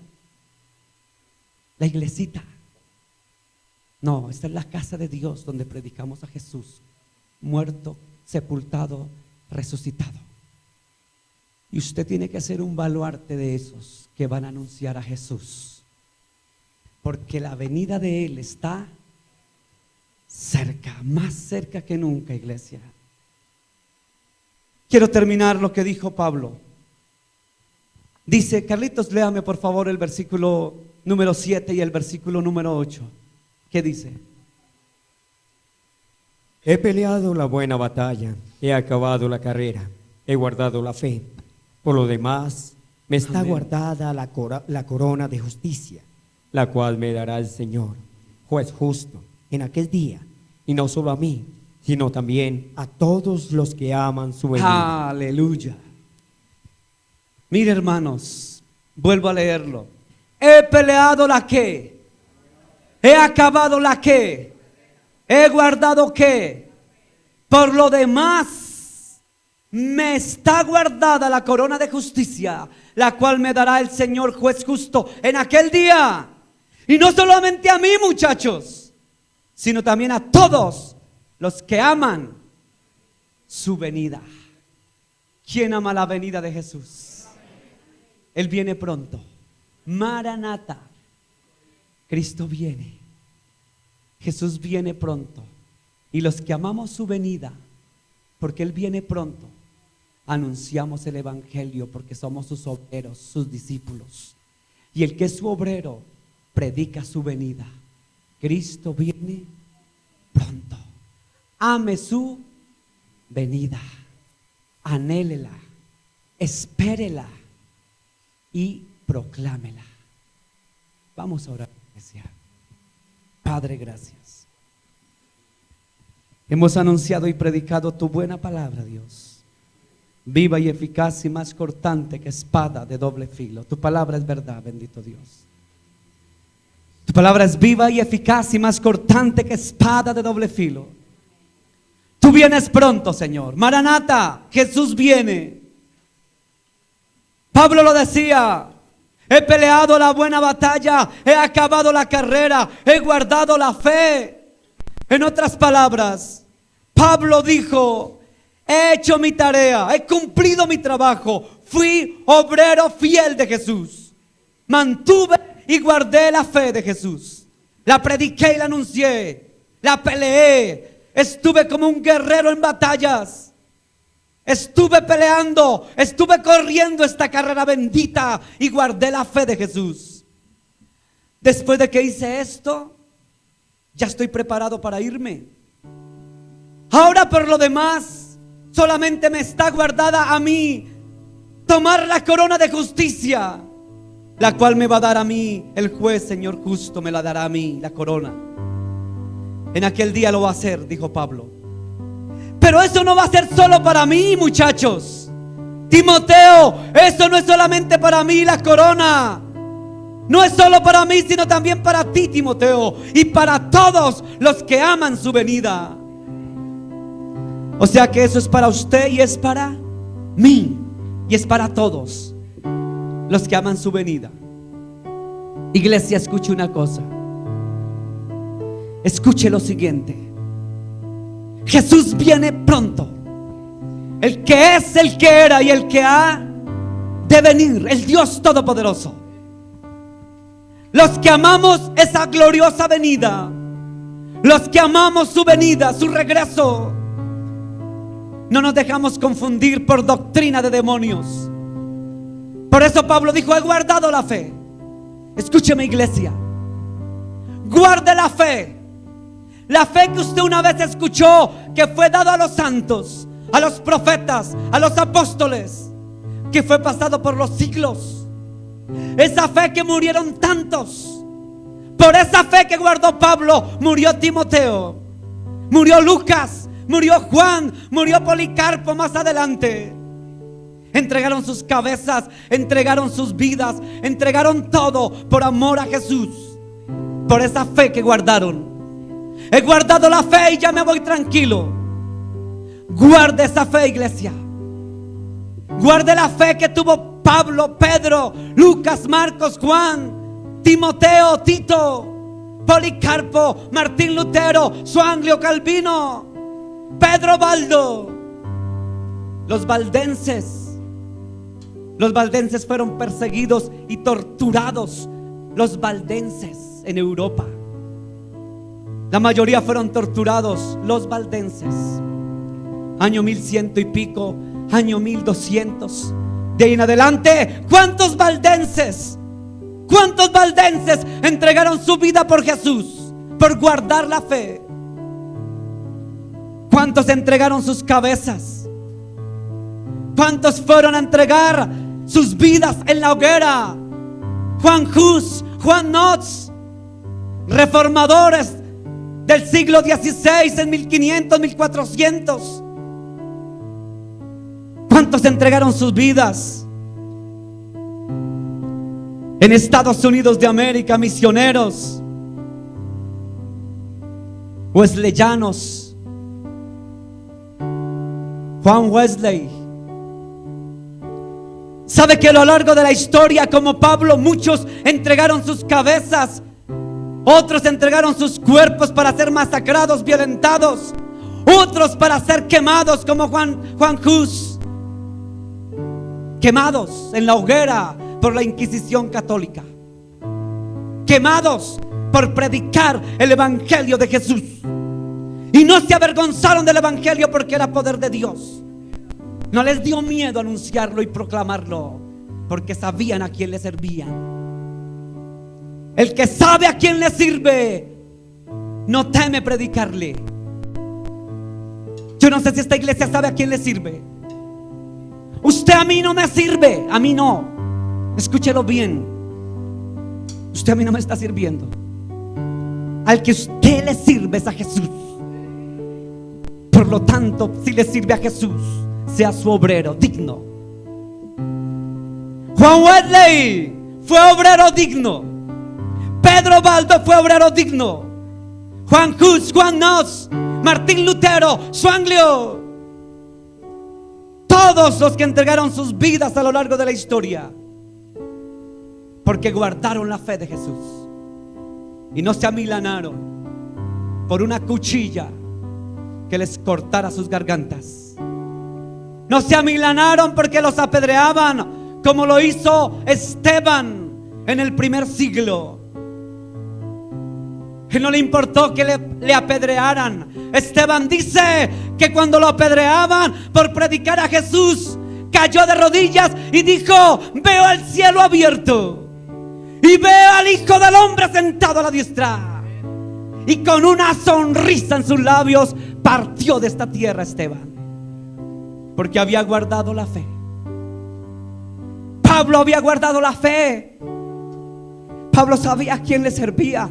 La iglesita. No, esta es la casa de Dios donde predicamos a Jesús, muerto, sepultado, resucitado. Y usted tiene que ser un baluarte de esos que van a anunciar a Jesús, porque la venida de Él está cerca, más cerca que nunca, iglesia. Quiero terminar lo que dijo Pablo. Dice, Carlitos, léame por favor el versículo número 7 y el versículo número 8. ¿Qué dice? He peleado la buena batalla, he acabado la carrera, he guardado la fe. Por lo demás, me está Amén. guardada la corona de justicia, la cual me dará el Señor, juez justo, en aquel día, y no solo a mí, sino también a todos los que aman su venida. Aleluya. Mire, hermanos, vuelvo a leerlo. He peleado la que, he acabado la que, he guardado que. Por lo demás, me está guardada la corona de justicia, la cual me dará el Señor juez justo en aquel día. Y no solamente a mí, muchachos, sino también a todos los que aman su venida. ¿Quién ama la venida de Jesús? Él viene pronto. Maranata. Cristo viene. Jesús viene pronto. Y los que amamos su venida, porque Él viene pronto, anunciamos el evangelio porque somos sus obreros, sus discípulos. Y el que es su obrero predica su venida. Cristo viene pronto. Ame su venida, anhélela, espérela y proclámela. Vamos a orar, iglesia. Padre, gracias. Hemos anunciado y predicado tu buena palabra, Dios. viva y eficaz y más cortante que espada de doble filo. Tu palabra es verdad, bendito Dios. Tu palabra es viva y eficaz y más cortante que espada de doble filo. Tú vienes pronto, Señor. Maranata, Jesús viene. Pablo lo decía: he peleado la buena batalla, he acabado la carrera, he guardado la fe. En otras palabras, Pablo dijo: he hecho mi tarea, he cumplido mi trabajo, fui obrero fiel de Jesús. Mantuve y guardé la fe de Jesús. La prediqué y la anuncié, la peleé, estuve como un guerrero en batallas. Estuve peleando, estuve corriendo esta carrera bendita y guardé la fe de Jesús. Después de que hice esto, ya estoy preparado para irme. Ahora por lo demás, solamente me está guardada a mí tomar la corona de justicia, la cual me va a dar a mí el juez, Señor justo, me la dará a mí la corona. En aquel día lo va a hacer, dijo Pablo. Pero eso no va a ser solo para mí, muchachos. Timoteo, eso no es solamente para mí la corona. No es solo para mí, sino también para ti, Timoteo, y para todos los que aman su venida. O sea que eso es para usted y es para mí y es para todos los que aman su venida. Iglesia, escuche una cosa. Escuche lo siguiente. Jesús viene pronto. El que es, el que era y el que ha de venir, el Dios Todopoderoso. Los que amamos esa gloriosa venida, los que amamos su venida, su regreso, no nos dejamos confundir por doctrina de demonios. Por eso Pablo dijo: he guardado la fe. Escúcheme, iglesia, guarde la fe. La fe que usted una vez escuchó, que fue dado a los santos, a los profetas, a los apóstoles, que fue pasado por los siglos. Esa fe que murieron tantos. Por esa fe que guardó Pablo, murió Timoteo, murió Lucas, murió Juan, murió Policarpo más adelante. Entregaron sus cabezas, entregaron sus vidas, entregaron todo por amor a Jesús. Por esa fe que guardaron. He guardado la fe y ya me voy tranquilo. Guarde esa fe, iglesia. Guarde la fe que tuvo Pablo, Pedro, Lucas, Marcos, Juan, Timoteo, Tito, Policarpo, Martín Lutero, Zwinglio, Calvino, Pedro Baldo. Los valdenses fueron perseguidos y torturados. Los valdenses en Europa, la mayoría fueron torturados. Los valdenses, año 1100 y pico, año 1200. De ahí en adelante, ¿cuántos valdenses entregaron su vida por Jesús, por guardar la fe? ¿Cuántos entregaron sus cabezas? ¿Cuántos fueron a entregar sus vidas en la hoguera? Juan Hus, Juan Knox, reformadores del siglo XVI, en 1500, 1400. ¿Cuántos entregaron sus vidas? En Estados Unidos de América, misioneros, wesleyanos, Juan Wesley. ¿Sabe que a lo largo de la historia, como Pablo, muchos entregaron sus cabezas? Otros entregaron sus cuerpos para ser masacrados, violentados. Otros para ser quemados, como Juan Hus. Quemados en la hoguera por la Inquisición católica. Quemados por predicar el evangelio de Jesús. Y no se avergonzaron del evangelio porque era poder de Dios. No les dio miedo anunciarlo y proclamarlo, porque sabían a quién le servían. El que sabe a quién le sirve no teme predicarle. Yo no sé si esta iglesia sabe a quién le sirve. Usted a mí no me sirve, a mí no. Escúchelo bien. Usted a mí no me está sirviendo. Al que usted le sirve es a Jesús. Por lo tanto, si le sirve a Jesús, sea su obrero digno. Juan Wesley fue obrero digno. Pedro Baldo fue obrero digno. Juan Hus, Juan Nos, Martín Lutero, Zwinglio, todos los que entregaron sus vidas a lo largo de la historia, porque guardaron la fe de Jesús y no se amilanaron por una cuchilla que les cortara sus gargantas. No se amilanaron porque los apedreaban como lo hizo Esteban en el primer siglo. Y no le importó que le apedrearan. Esteban dice que cuando lo apedreaban por predicar a Jesús, cayó de rodillas y dijo: veo el cielo abierto y veo al Hijo del Hombre sentado a la diestra. Y con una sonrisa en sus labios partió de esta tierra Esteban, porque había guardado la fe. Pablo había guardado la fe. Pablo sabía a quién le servía.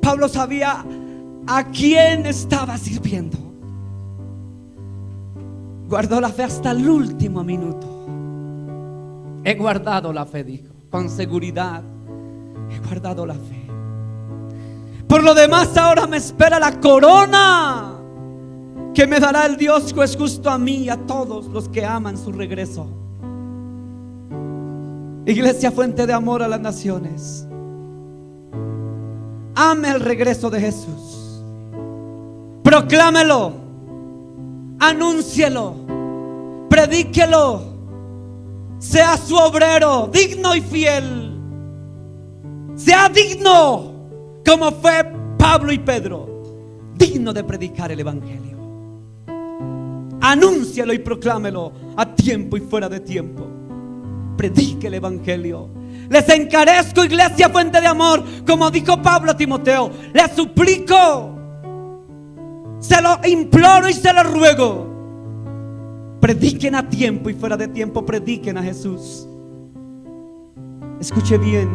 Pablo sabía a quién estaba sirviendo. Guardó la fe hasta el último minuto. He guardado la fe, dijo, con seguridad. He guardado la fe. Por lo demás, ahora me espera la corona que me dará el Dios juez justo a mí y a todos los que aman su regreso. Iglesia Fuente de Amor a las Naciones, ame el regreso de Jesús. Proclámelo, anúncielo, predíquelo. Sea su obrero digno y fiel. Sea digno como fue Pablo y Pedro, digno de predicar el evangelio. Anúncialo y proclámelo a tiempo y fuera de tiempo. Predique el evangelio. Les encarezco, Iglesia Fuente de Amor, como dijo Pablo a Timoteo, les suplico, se lo imploro y se lo ruego, prediquen a tiempo y fuera de tiempo, prediquen a Jesús. Escuche bien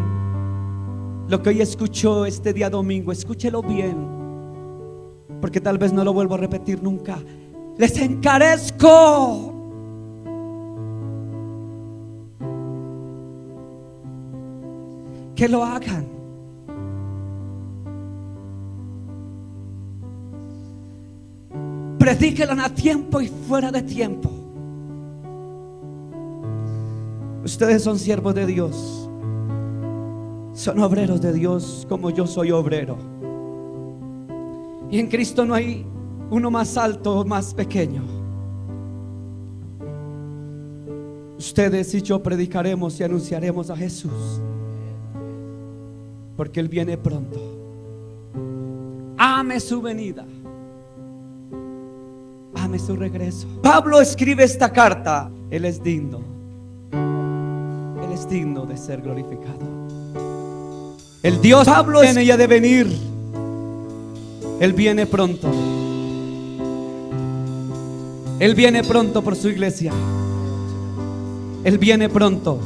lo que hoy escuchó este día domingo, escúchelo bien, porque tal vez no lo vuelvo a repetir nunca. Les encarezco que lo hagan. Predíquenlo a tiempo y fuera de tiempo. Ustedes son siervos de Dios, son obreros de Dios como yo soy obrero. Y en Cristo no hay uno más alto o más pequeño. Ustedes y yo predicaremos y anunciaremos a Jesús, porque Él viene pronto. Ame su venida, ame su regreso. Pablo escribe esta carta. Él es digno. Él es digno de ser glorificado. El Dios Pablo viene y ha de venir. Él viene pronto. Él viene pronto por su iglesia. Él viene pronto.